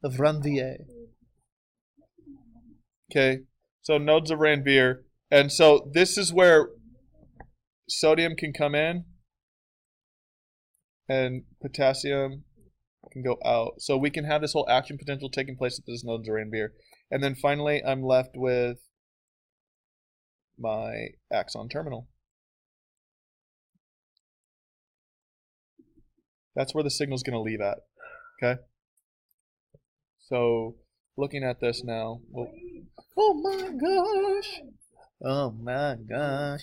Of Ranvier. Okay, so nodes of Ranvier. And so this is where sodium can come in and potassium can go out. So we can have this whole action potential taking place at this nodes of Ranvier. And then finally, I'm left with my axon terminal. That's where the signal's going to leave at. Okay? So, looking at this now. Oh my gosh! Oh my gosh.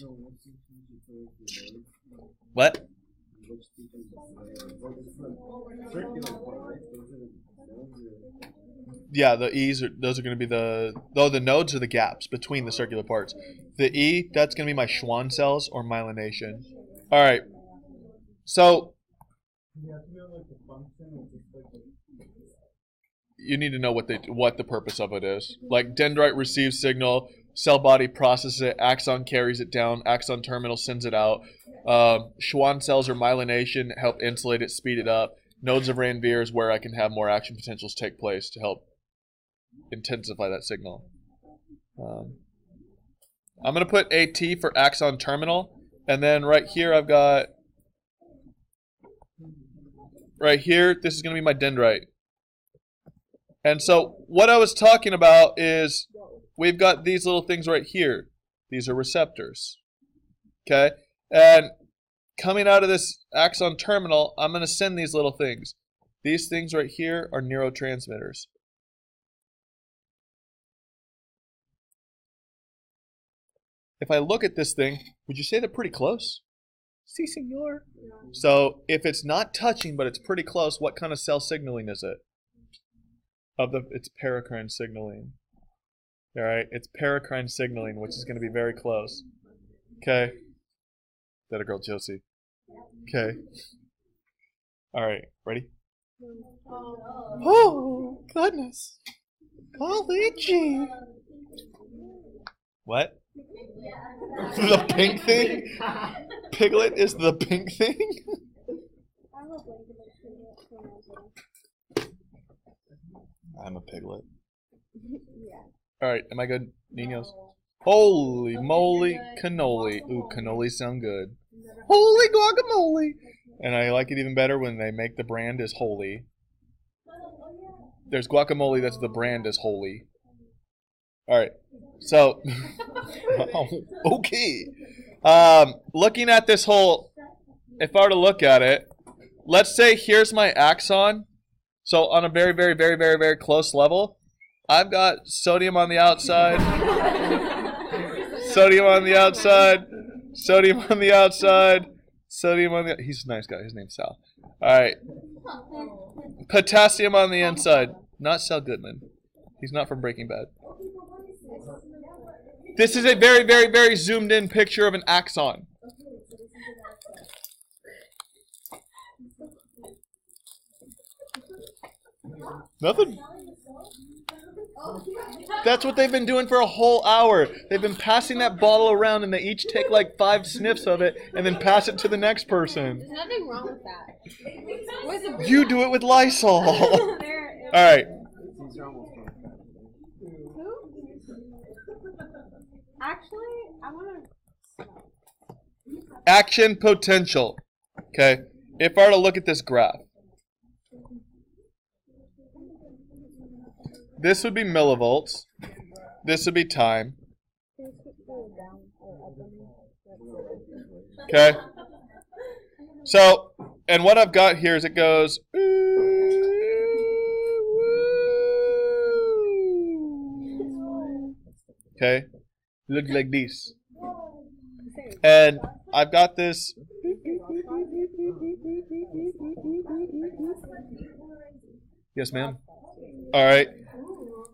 What? Yeah, the E's, those are going to be the nodes are the gaps between the circular parts. The E, that's going to be my Schwann cells or myelination. All right. So, you need to know what the purpose of it is. Like dendrite receives signal, cell body processes it, axon carries it down, axon terminal sends it out. Schwann cells or myelination help insulate it, speed it up. Nodes of Ranvier is where I can have more action potentials take place to help intensify that signal. I'm going to put AT for axon terminal, and then right here I've got right here, this is going to be my dendrite. And so what I was talking about is we've got these little things right here. These are receptors. Okay? And coming out of this axon terminal, I'm going to send these little things. These things right here are neurotransmitters. If I look at this thing, would you say they're pretty close? Si, senor. So if it's not touching, but it's pretty close, what kind of cell signaling is it? It's paracrine signaling. All right, it's paracrine signaling, which is going to be very close. Okay. Is that a girl, Josie? Okay. All right. Ready? Oh, goodness. Golly gee. What? The pink thing? Piglet is the pink thing? I'm a piglet. All right. Am I good, Ninos? Holy moly cannoli. Ooh, cannoli sound good. Holy guacamole. And I like it even better when they make the brand as holy. There's guacamole that's the brand as holy. All right. So, okay. Looking at this whole, if I were to look at it, let's say here's my axon. So on a very, very, very, very, very close level, I've got sodium on the outside, sodium on the outside, sodium on the outside, sodium on the... He's a nice guy. His name's Sal. All right. Potassium on the inside. Not Sal Goodman. He's not from Breaking Bad. This is a very, very, very zoomed in picture of an axon. Nothing. That's what they've been doing for a whole hour. They've been passing that bottle around and they each take like 5 sniffs of it and then pass it to the next person. There's nothing wrong with that. You do it with Lysol. All right. Actually, I want to... Action potential. Okay. If I were to look at this graph, this would be millivolts. This would be time. Okay. So, and what I've got here is it goes... Okay. Look like this. And I've got this... Yes, ma'am. All right.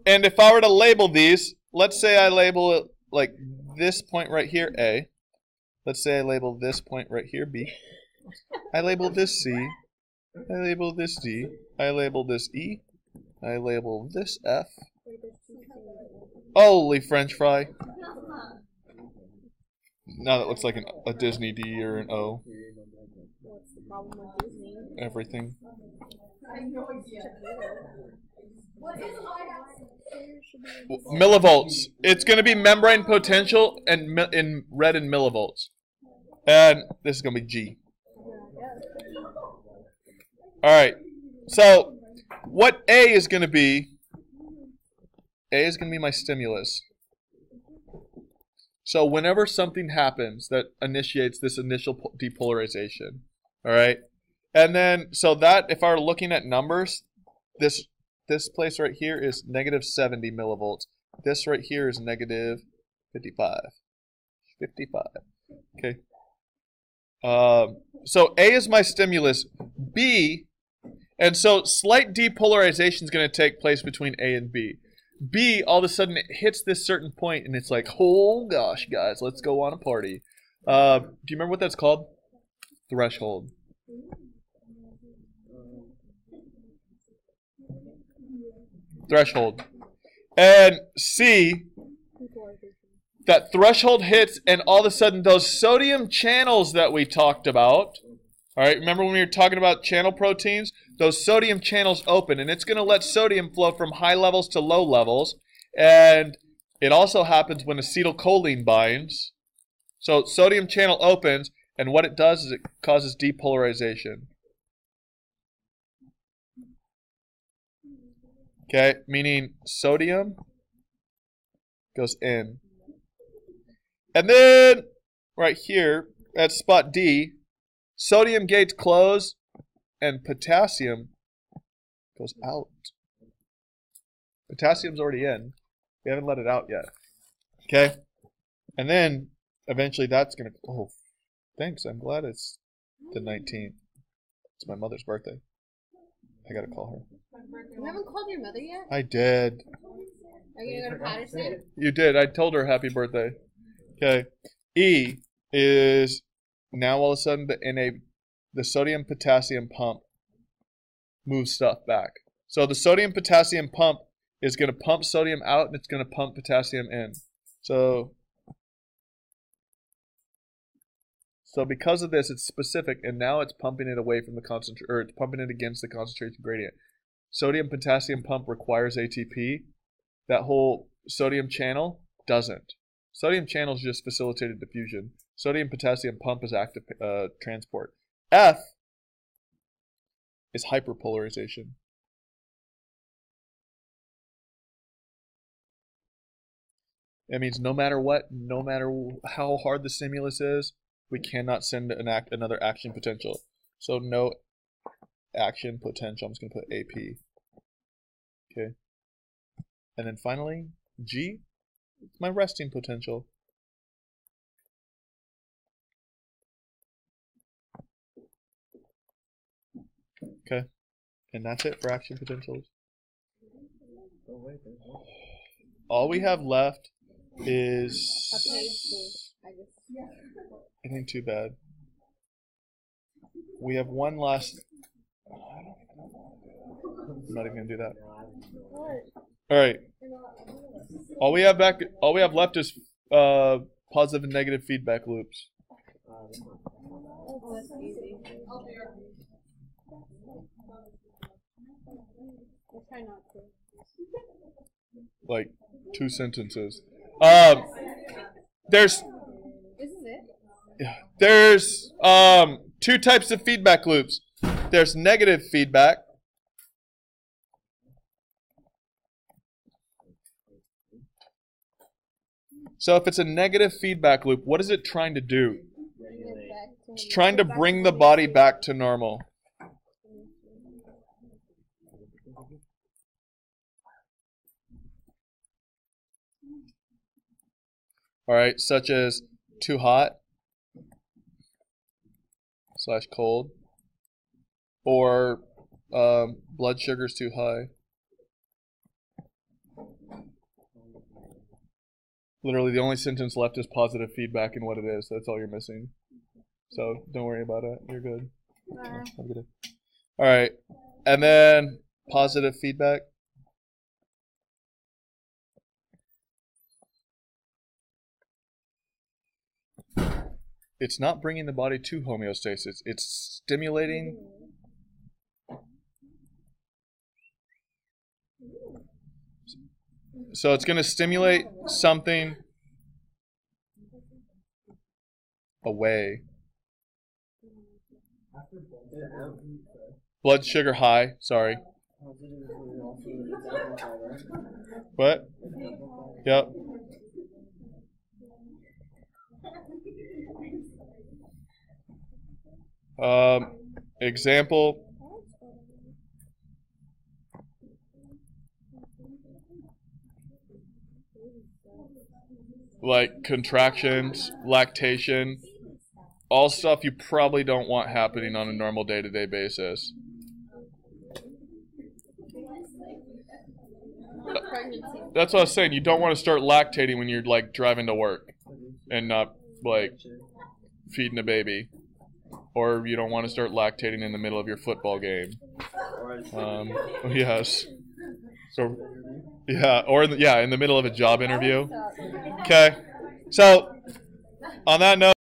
And if I were to label these, let's say I label it like this point right here, A. Let's say I label this point right here, B. I label this C. I label this D. I label this E. I label this F. Holy French fry. Now that looks like a Disney D or an O. Everything. Millivolts. It's going to be membrane potential and in red in millivolts. And this is going to be G. Alright. So, what A is going to be my stimulus. So whenever something happens that initiates this initial depolarization, all right? And then, so that, if I were looking at numbers, this place right here is negative 70 millivolts. This right here is negative 55. 55. Okay. So A is my stimulus. B, and so slight depolarization is going to take place between A and B. B, all of a sudden, it hits this certain point, and it's like, oh gosh, guys, let's go on a party. Do you remember what that's called? Threshold. Threshold. And C, that threshold hits, and all of a sudden, those sodium channels that we talked about, all right, remember when we were talking about channel proteins? Those sodium channels open, and it's going to let sodium flow from high levels to low levels. And it also happens when acetylcholine binds. So sodium channel opens, and what it does is it causes depolarization. Okay, meaning sodium goes in. And then, right here, at spot D, sodium gates close, and potassium goes out. Potassium's already in. We haven't let it out yet. Okay? And then, eventually that's going to... Oh, thanks. I'm glad it's the 19th. It's my mother's birthday. I got to call her. You haven't called your mother yet? I did. Are you going to go to Patterson? You did. I told her happy birthday. Okay. E is now all of a sudden in a the sodium-potassium pump moves stuff back. So the sodium-potassium pump is going to pump sodium out, and it's going to pump potassium in. So because of this, it's specific, and now it's pumping it away from the concentration, or it's pumping it against the concentration gradient. Sodium-potassium pump requires ATP. That whole sodium channel doesn't. Sodium channel is just facilitated diffusion. Sodium-potassium pump is active transport. F is hyperpolarization. That means no matter what, no matter how hard the stimulus is, we cannot send another action potential. So no action potential. I'm just going to put AP. Okay. And then finally, G, it's my resting potential. Okay. And that's it for action potentials. All we have left is... It ain't too bad. We have one last... I'm not even going to do that. Alright. All we have left is positive and negative feedback loops. Like 2 sentences. There's 2 types of feedback loops. There's negative feedback. So if it's a negative feedback loop, what is it trying to do? It's trying to bring the body back to normal. Alright, such as too hot / cold, or blood sugar's too high. Literally the only sentence left is positive feedback and what it is. That's all you're missing. So don't worry about it. You're good. Have a good day. Alright, and then positive feedback. It's not bringing the body to homeostasis. It's stimulating. So it's going to stimulate something away. Blood sugar high. Sorry. What? Yep. Example. Like contractions, lactation, all stuff you probably don't want happening on a normal day-to-day basis. That's what I was saying. You don't want to start lactating when you're like driving to work and not like feeding a baby. Or you don't want to start lactating in the middle of your football game. Yes. So, yeah, or in the middle of a job interview. Okay. So, on that note.